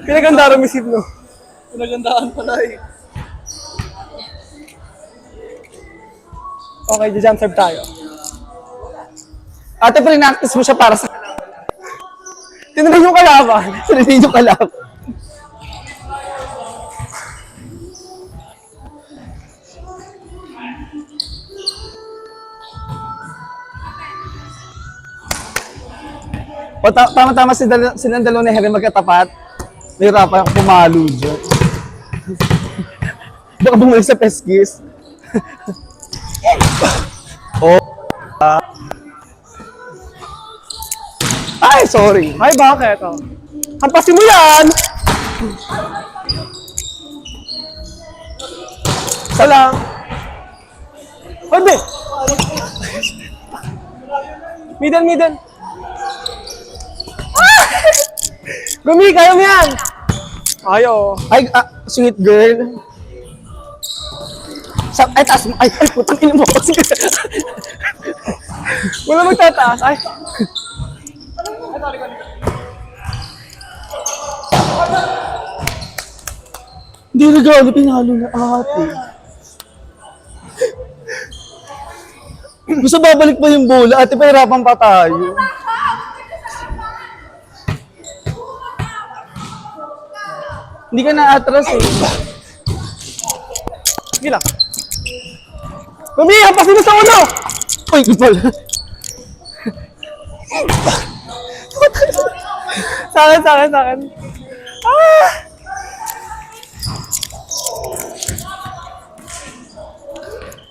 Pinaganda rin misip, no? Pinagandaan pala eh. Okay, jump serve tayo. Ate, pre-practice mo siya para sa Tinanong yung kalaban. sarili yung kalab. O, tama-tama silang dalawa na Harry magkatapat. Nahirapan ako pumalo dyan. Baka bumalik sa peskis. Oh. Ay, sorry. Ay, bakit? Oh. Hampasin mo yan! Isa lang. Pwede! Middle. Gumi, kaya mo yan! Ayo. Ay, sweet girl. Ay, taas mo. Ay, putang ina mo. Wala magtataas. Ay. Hindi regalo, pinalo na ate. Gusto babalik pa yung bola, ate, pahirapan pa tayo. Hindi ka na-atras eh. Sige lang. Gumi, hampasin mo sa ulo! Uy, ipal. Sa akin. Ah!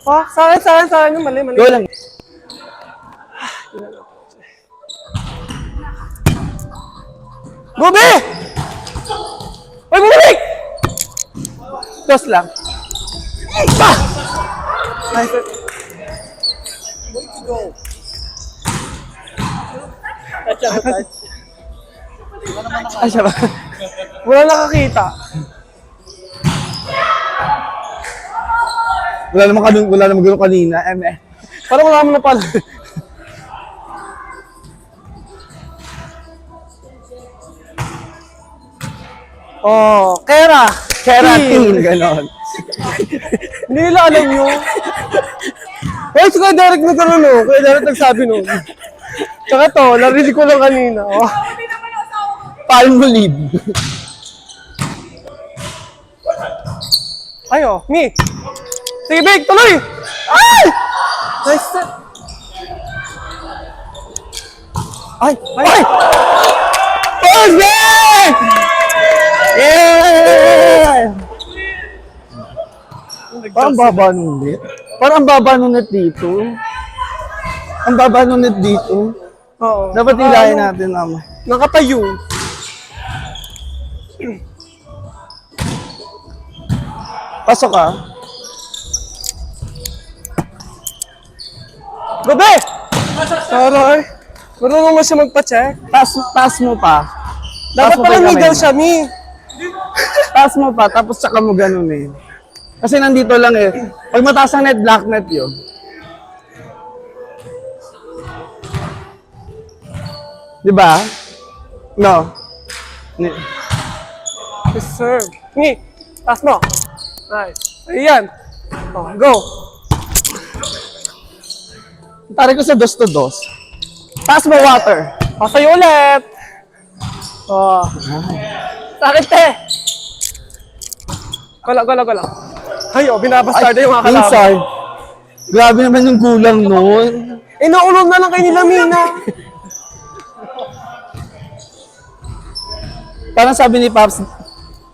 Oh, sa akin yung mali. Go lang. Gumi! Uy, bumalik! Dos lang. Nice. Ay, siya ba? Wala nakakita. Wala namang ganun kanina. Parang wala mo na pala. Oh, Kera. Keratin, ganon. Hindi nila alam yun. Eh, si Kuya Derek nagkaroon, no? Kuya Derek nagsabi, no? Tsaka to, narinig ko lang kanina. Oh. Palmolive. Ay, oh, me. Sige, Big, tuloy! Ay! Nice set. Ay! First back! Yeah! Parang baba nung net. Parang ang baba nung net dito. Ang baba nung net dito. Oo. Dapat ilahin natin naman. Nakatayo. Pasok ka. Gabi! Taray. Marunong mo siya magpa-check. Taas mo pa. Dapat mo pala pa yung middle kamay siya, mi. Taas mo pa, tapos saka mo ganun eh. Kasi nandito lang eh. Pag mataas ang net, black net yun. Di ba? No. Reserve. Mi, taas mo. Nice. Ayan. Oh, go. Tari ko sa dos to dos. Taas mo water. O, sa'yo ulit. Oh. Sakit, te. Gala. Ay, oh, binabastarda yung mga kalaban. Inside. Grabe naman yung gulang nun. Inuulong na lang kayo nila, Mina. Parang sabi ni Pops,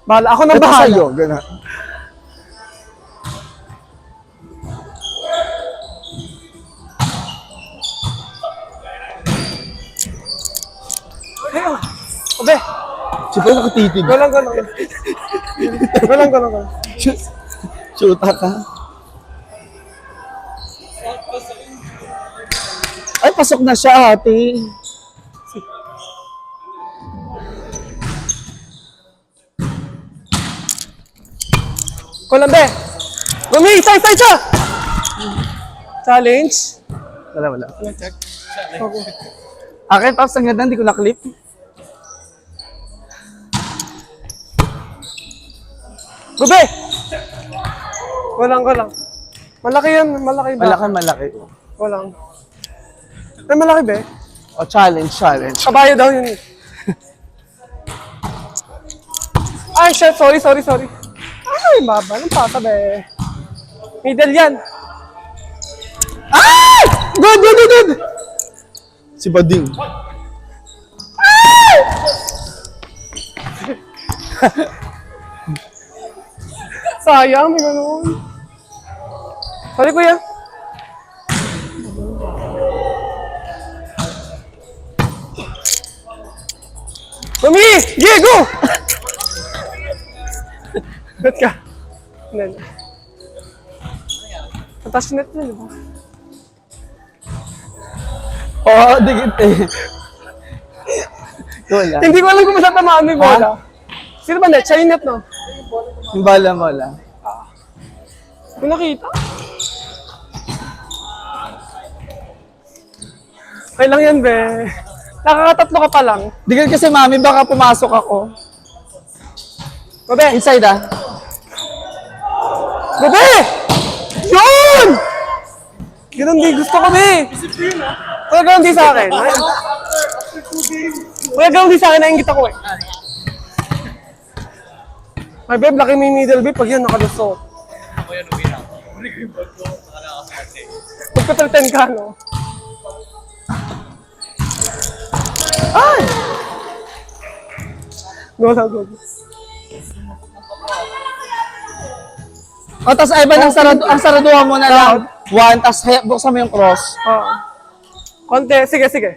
Bahala. Ako nang ito bahala. sa'yo. Ganun. Ay, oh. Obe. Siyempre nakatitig. Galang. Galang. Shoota ka. Ay, pasok na siya, ate. Kulambe. Gumi, isa siya. Challenge. Wala. Akin, Pops, ang ganda, hindi ko na-clip. Gube! Walang. Malaki yan, malaki ba? Malaki. Walang. Ay, malaki be. O, challenge. Kabayo daw yun eh. Ay, shit, sorry. Ay, baba, anong pasa be? Middle yan. Ay! Good! Si Bading. Sayang, may ganun. Sorry, kuya. Mami! Yeah, go! Ba't ka? Hindi. Tatas net na, di ba? Oo, dikit eh. Wala. Hindi ko alam kung masatamaan mo yung bola. Sino ba net? Siya yung net, no? Yung bala mo lang. Kung nakita? Okay lang yan, be. Nakakatatlo ka pa lang. Dikit kasi mami, baka pumasok ako. Gobe! Inside ah. Gobe! Yun! Ganun di gusto ko, be. Kaya ganun di sa akin. Kaya ganun di sa akin, naingit ako eh. Ay, babe, laki mo yung middle, babe. Pag yan, nakalusot. Ako yan, uwi na ako. Uli ko yung bag ko. Nakakasakit eh. Magpapalitan ka, no? Ay! Go. O, tas ay ba ang saraduhan mo na lang? One, tas buksan mo yung cross. Oo. Konti. Sige.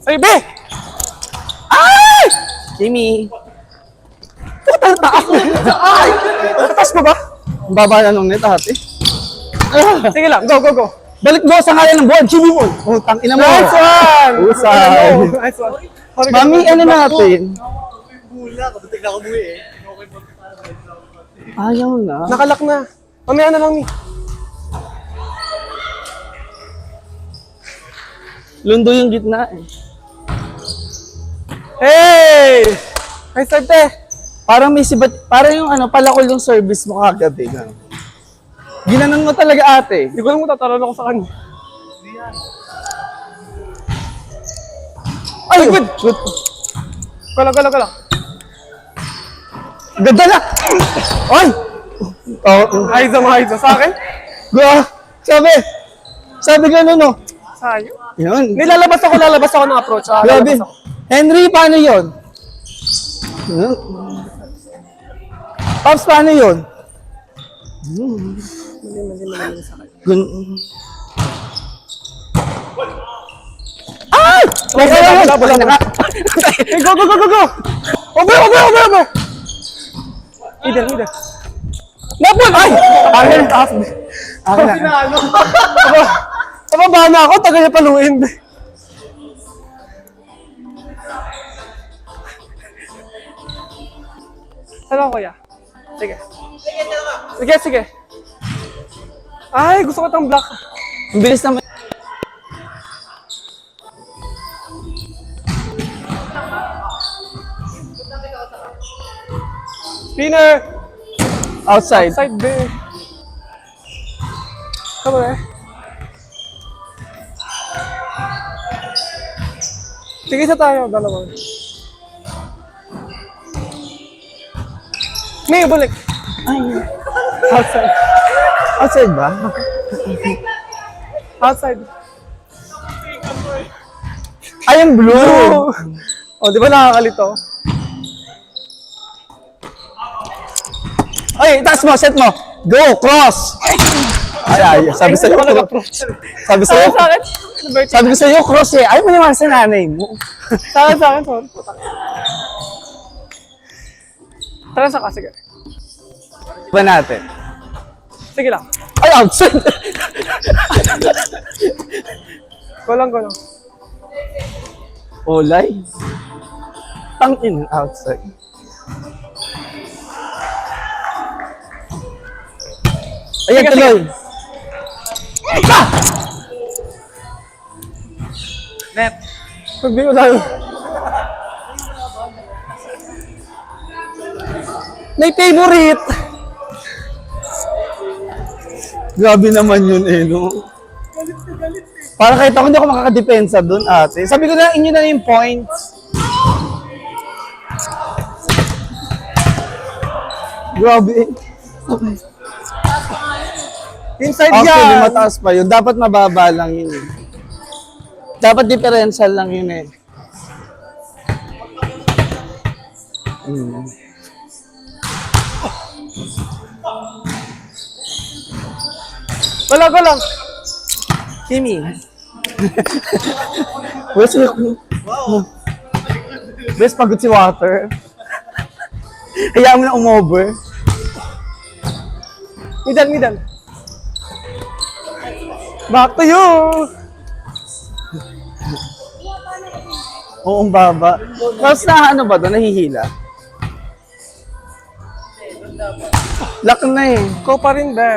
Ay, be! Ay! Jimmy. Taas mo. Ay! Taas mo ba? Ang baba na nung net ate. Sige lang. Go. Balik mo sa ngalan ng buwan, Jimmy mo. Oh, tangina mo. Nice one! Usay. Nice one. Sorry, Mami, ano natin? Bula, kabutik na ako umuwi eh. Okay po. Ayaw na. Nakalak na. Mamaya na lang ni. Lundo yung gitna eh. Hey! Nice start eh. Parang may sibat, parang yung ano, palakol yung service mo kagabi. Gano'n. Ginanon mo talaga ate. Hindi ko alam kung tatalon ako sa kanya. Ay, good. Shoot. Gala. Ganda na. Ay! Oh, Ayos sa akin. go. Sabi gano'n no. Sayo. Yun. Lalabas ako ng approach. Grabe. Lalabas ako. Henry, paano yun? Pops, paano yun? Mali sa akin. Ay! Wala na. Hey, go. Over. Middle. Napon! Ay! Akin, taas. Akin na. Pababa na ako, tagal niya paluin. Ano kuya? Sige. Ay, gusto ko itong black. Ang bilis naman. Spinner! Outside. Side B. Come on. Sige sa tayo, dalawa. May balik. Ay. Outside. Outside ba? Outside. Ay, yung blue. Oh, di ba nakakalito? Ay, taas mo, set mo. Go, cross. Ay, sabi sa'yo. Sabi sa'yo. Sa akin? Sabi ko sa'yo, cross eh. Ayaw mo naman sa nanay mo. Sa akin, sorry. Tara sa ka, sige. Ba natin? Sige lang. Ay, outside. Kulang. Olay. Tangin, outside. Ayan, Sige, tuloy. Net. Sabi ko lang. May favorite. Grabe naman yun eh, no? Para kahit ako hindi ako makakadepensa doon, ate. Sabi ko na, inyo na yung points. Grabe. Inside Actually, yan. mataas pa yun. Dapat mababa lang yun eh. Dapat differential lang yun eh. Wala ko lang. Kimi. Where's your... Best pagod si Water. Hayaan mo na umover. Middle. Back to you. Oo, ang baba. Tapos na ano ba doon? Nahihila? Lock na eh. Ko pa rin, be.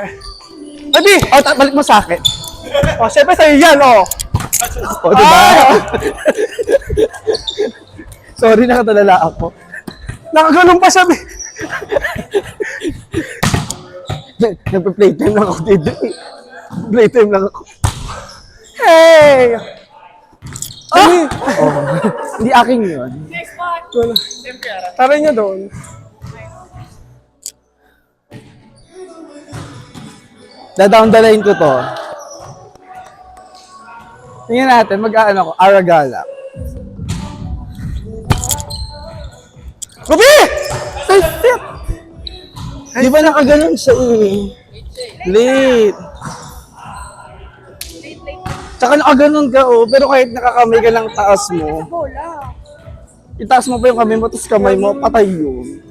Abi! Oh, balik mo sa akin. Oh, syempre sa'yo yan, oh. O, diba? Ah! Sorry, nakatalala ako. Nakaganon pa siya, be. Nagpa-playtime lang ako dito eh. Playtime lang ako. Hey! Ah! Oh, hindi aking yun. Tara niyo doon. Dadaon-dalain ko to. Tingnan natin, mag-aano ko, Aragala. Ruby! Ay, shit! Di ba nakaganon siya eh? Late. Tsaka nakaganon ka oh, pero kahit nakakamay ka lang taas mo, itaas mo pa yung kamay mo, tapos kamay mo, patay yun.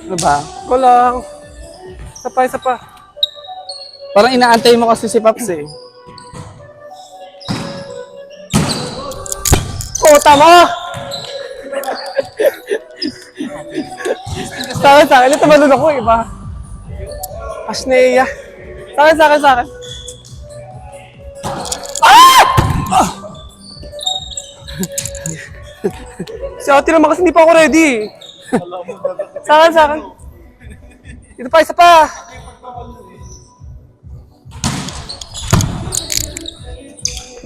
Ano ba? Ko lang. Isa pa. Parang inaantay mo kasi si Paps eh. Kota mo! sa akin. Ito malun ako, iba. Asneya. Sa akin. Ah! Si ate naman kasi hindi pa ako ready. Sa akin. Ito pa, isa pa.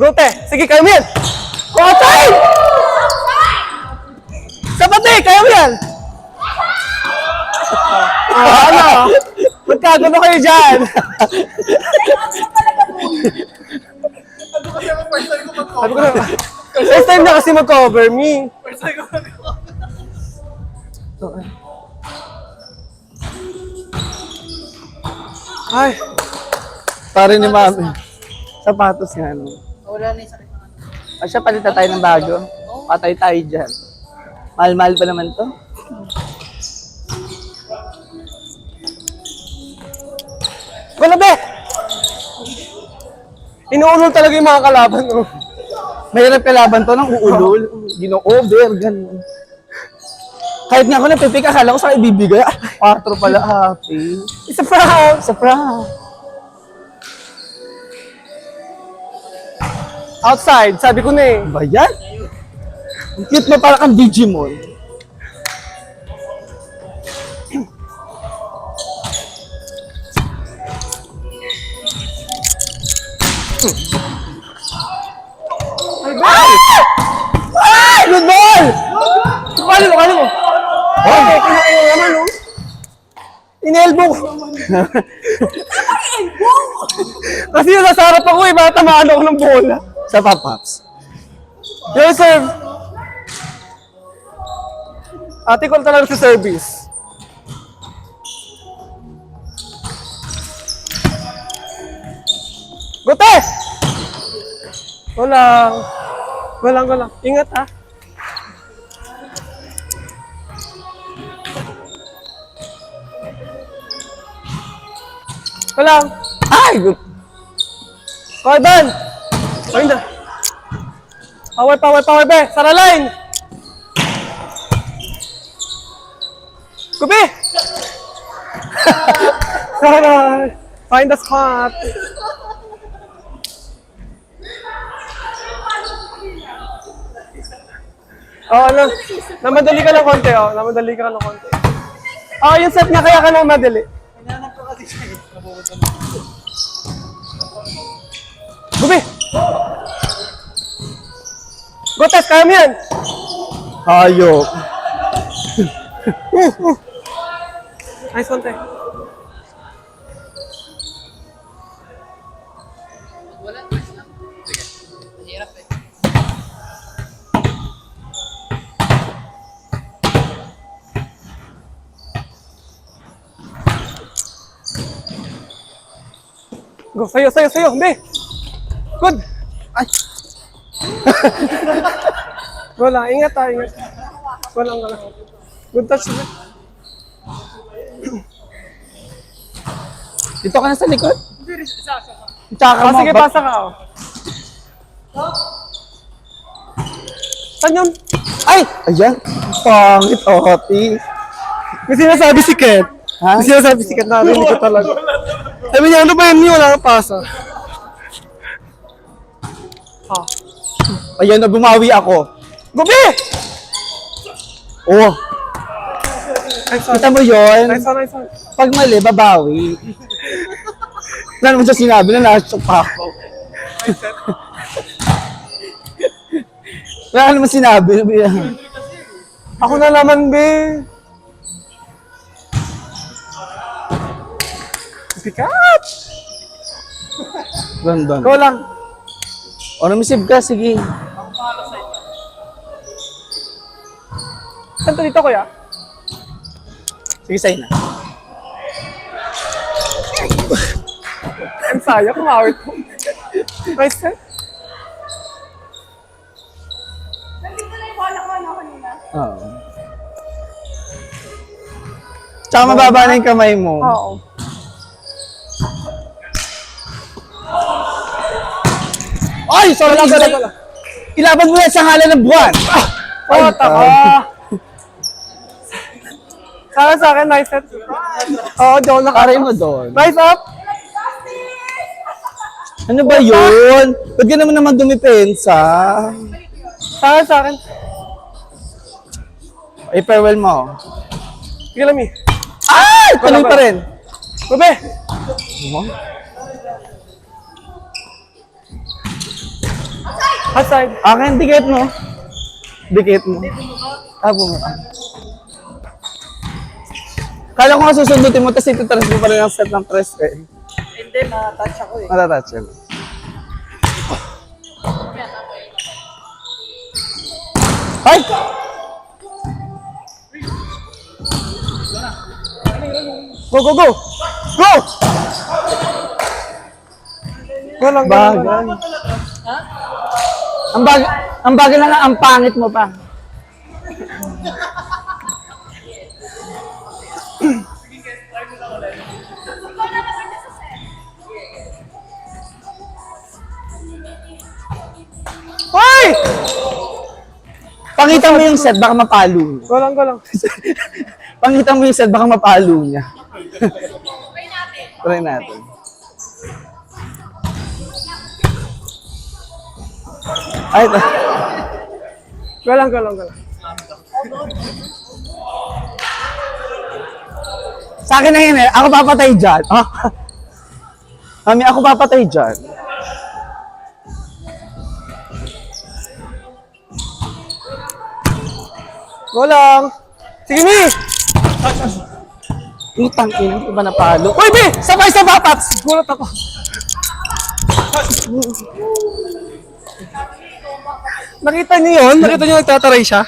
Rote, sige, kaya mo yan. Kotay! Sabate, kaya mo yan. Ano? Magkagano kayo dyan. Sabi ko na, first time na kasi mag-cover me. Ay, Pare ni Mami. Sapatos nga no. Wala na yung sakit. O siya, palitan tayo ng bago. Patay tayo dyan. Mahal-mahal pa naman to. wala be! Inuulol talaga yung mga kalaban. Oh. Mahirap kalaban to ng uulol. Gino-over, ganun. Kahit nga ako napipik, akala ko sa ibibigay. Ah, 4 pala, happy. Isa pa! Sa prank. Outside, sabi ko na eh. Ba yan? Ang cute mo, para kang Digimon. Ay! Good ball! Kano mo? Ay, kinain naman, no? In-elbow ko. Kasi nasa harap ako eh, baka tamaan ako ng bola. Sa Papaps. Yes, sir. Ate ko talaga sa service. Gote! Walang. Ingat ha. Walang. Ay! Good. Corban! Ayun na. Power, be! Sara line! Kubi! Sara! Find the spot. Oh, ano? Namadali ka lang konti, oh. Namadali ka lang konti. Oh, yung set niya, kaya ka lang madali. Gubi! Gotas, kaya mo yan! Hayop. Nice konti. Wala, nice lang. Sige. Mahirap eh. Go, sayo, Be! Good! Ay. Wala, ingat ha, ingat. Wala. Good touch, Be. Dito ka na sa likod. Tsaka mo. Sige, pasa ka, oh. Saan yun? Ay! Ayan. Pangit, Oti. May sinasabi si Ket. Ha? May sinasabi si Ket, narinig ko talaga. Sabi niya, ano ba yun? Wala kang pasa. Ah. Ayan na, bumawi ako. Gubi! Oh, Nice one. kita mo yun? Nice one. Pag mali, babawi. Wala naman siya sinabi na nasa pa ako. Wala naman sinabi. Ako na naman, Be. Pikat! Ganda. Go lang. O, namisib ka, sige. Saan to dito, kuya? Sige, sa'yo na. Ang saya, kumawit ko. Nice set. Nandito na yung bola ko, ano, kanina. Oo. Tsaka mababa na yung kamay mo. Oo. Ay! Sorry, Wala. Ilaban mo yan sa ngalan ng buwan. Oh, taka. Sa akin, nice set. Oo, John, Aray mo doon. Nice up. Ano ba yun? Ba't ka naman dumipensa? Sa akin. Ay, farewell mo. Sige lang, Mi. Ay! Tuloy pa rin. Gubi! Outside. Akin, dikit mo. Dikit mo. Bumuka. Kala ko nga susundutin mo, tapos itutrash mo pa rin ang set ng press eh. Hindi, na-touch ako eh. Matatouch yun. Ay! Go! Go! Go lang, go lang. Bagal. Ang bagal na nga, ang pangit mo pa. Hoy! Pangita mo yung set, baka mapalo niya. Go lang. Pangita mo yung set, baka mapalo niya. Try natin. Ay, Go lang. sa akin na yun eh. Ako papatay dyan. Ah. Mami, ako papatay dyan. Go lang. Sige, Mi! Utang ina, di ba napalo? Hoy, Bi! Sabay sa batats! Gulat ako. Nakita niyo yun? Nakita niyo nagtataray siya?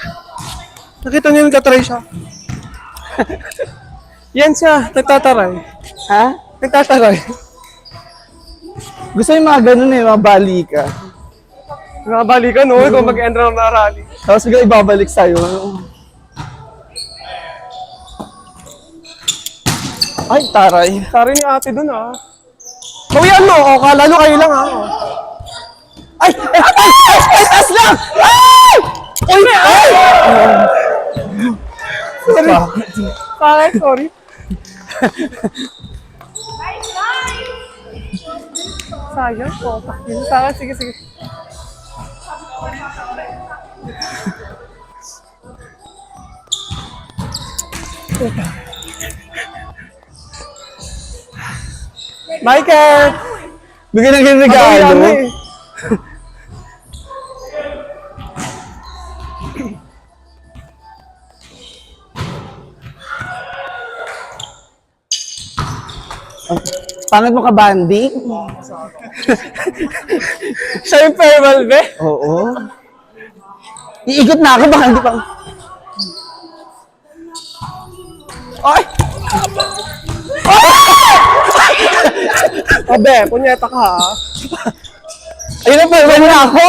Nakita niyo nagtataray siya? Yan siya, nagtataray. Ha? Nagtataray. Gusto yung mga ganun eh, mga balika. Nakabalikan, no? Kung mag-end round na rally. Tapos bigla ibabalik sa'yo. Ay, taray. Sari ni ate dun, ah. Bawian mo, o, kala nyo kayo lang, ah. Ay! Tas lang! Ay! Uy! Ay! Sorry. Sorry. Nice, nice! Sayang po. Yun sa akin. Sige, sige. Michael! Bigyan ng regalo. Regalo eh. Pangit mo ka, Bandy? Siya yung farewell, be. Oo. Iikot na ako, baka hindi pa... Ay! Abe, punyeta ka ha. Ayun na, farewell na ako!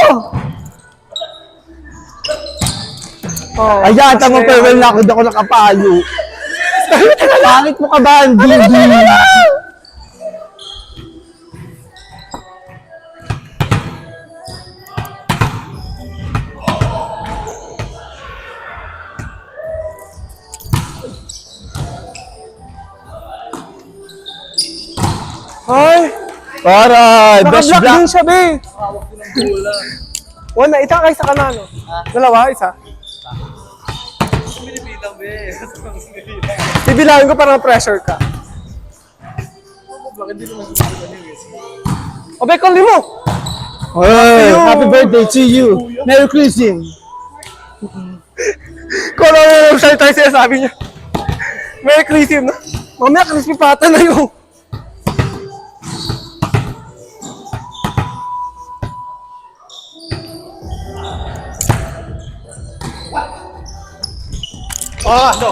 Oh, Ayan, tama, farewell na ako, hindi ako nakapalo. Pangit mo ka, Bandy? Ay! Para, best Naka-block black. din siya, be. Una, isa kayo sa kanan, no? Dalawa, isa. Pinipilang, be. Bibilangin ko para pressure ka. Bakit di naman sumali O, be, call mo. Hey, happy birthday to you. Merry Christmas. Call mo yung siya tayo sinasabi niya. Merry Christmas, no? Mamaya, crispy pata na yung... Ano?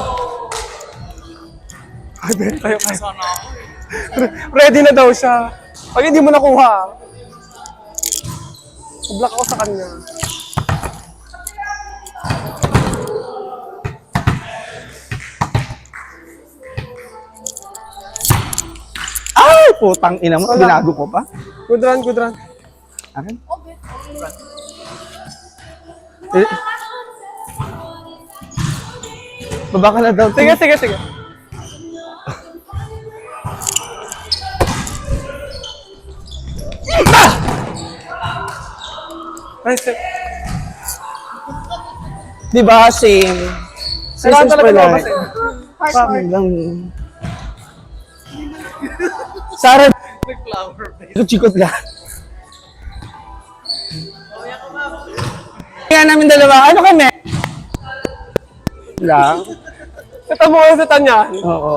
Ay, be, tayo kayo. Sana ako. Ready na daw siya. Pag hindi mo nakuha, block ako sa kanya. Ay, putang ina mo. Binago ko pa. Good run, good run. Akin? Eh, baba ka na daw. Sige, sige, sige. Nice. Di ba, same? Kailangan talaga pala. lumabas eh. Parang lang. Sarah, Nag-flower, be. chikot lang. Kaya namin dalawa, ano kami? Lang? Ito mo sa tanya. Oo.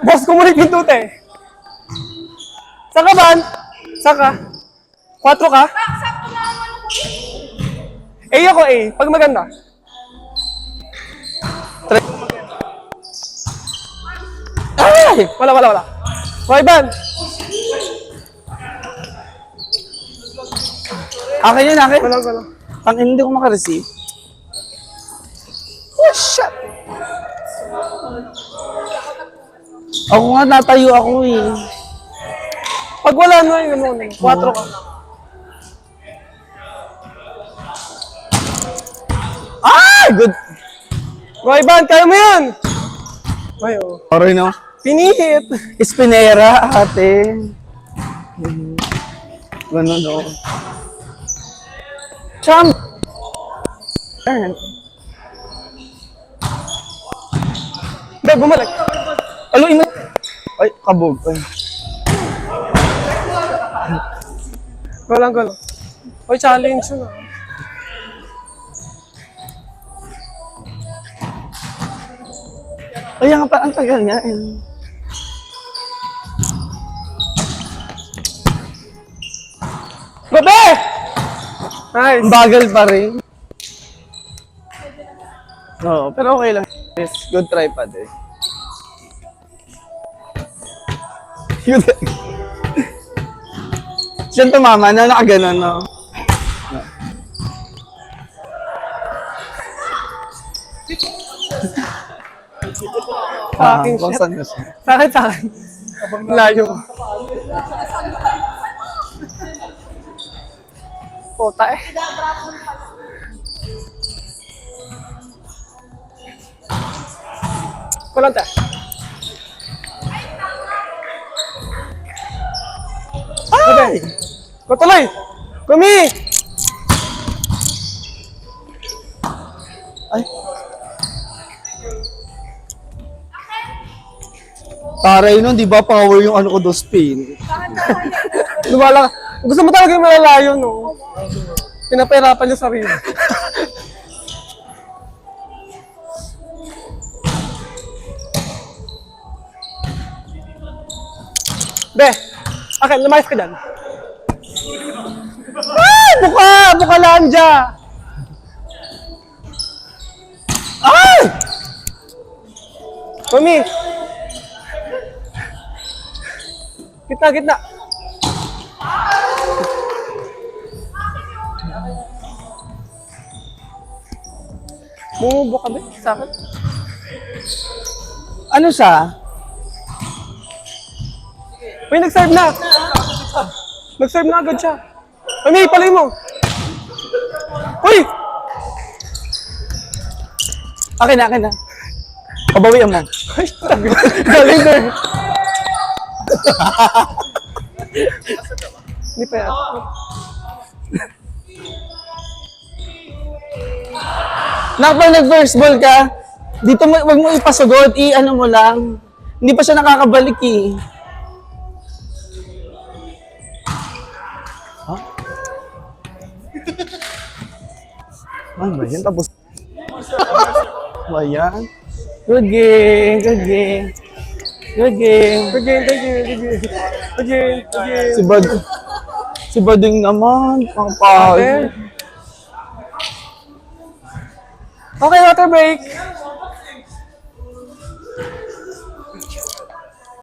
Boss, kumulit yung tute. Saan ka, Ban? Saan ka? 4 ka? A ako A. Pag maganda. Ay! Wala, wala, wala. Okay, Ban. Akin yun, akin. Wala, wala. Ang hindi ko makareceive. Oh, shit. Ako nga, natayo ako eh. Pag wala na yung ano, 4 ka. Ah! Good. Okay, Ban, kaya mo yan. Ay, oh. Sorry no. Pinihit. Espinera, ate. Ganun no. Champ! Ayan. Be, bumalik. Aluin mo. Ay, kabog. Ay. Walang gano'n. Oy, challenge yun ah. Ay, nga pa, ang tagal nga eh. Babe! Nice. Ang bagal pa rin. Oo, pero okay lang. Yes, good try pa din. Good. Siya tumama na, nakaganon, no? Fucking shit. Saan ka siya? Sa akin, sa akin. Layo ko. Puta eh. Palanta. Ay! Patuloy! Kumi! Ay. Taray nun, di ba power yung ano ko do spin? Lumala ka. Gusto mo talaga yung malalayo, no? Pinapahirapan niya sarili. Be! Okay, lumayas ka dyan. Ah! Buka! Buka lang dyan! Ay! Mami! Gitna, gitna. Bumubo ka ba sa akin? Ano siya? Uy, nag-serve na! Nag-serve na agad siya. Mami, palay mo! Uy! Akin na, akin na. Pabawian mo. Ay, galing na. Hindi pa yan. Nakapag nag-first ball ka, dito mo, wag mo ipasugod, i-ano mo lang. Hindi pa siya nakakabalik eh. Ha? Ano ba yan? Tapos... Ba yan? Good game, good game. Good game. Good game, good game, good game. Good game, good game. Si Bading naman, ang Okay. pahal. Okay, water break.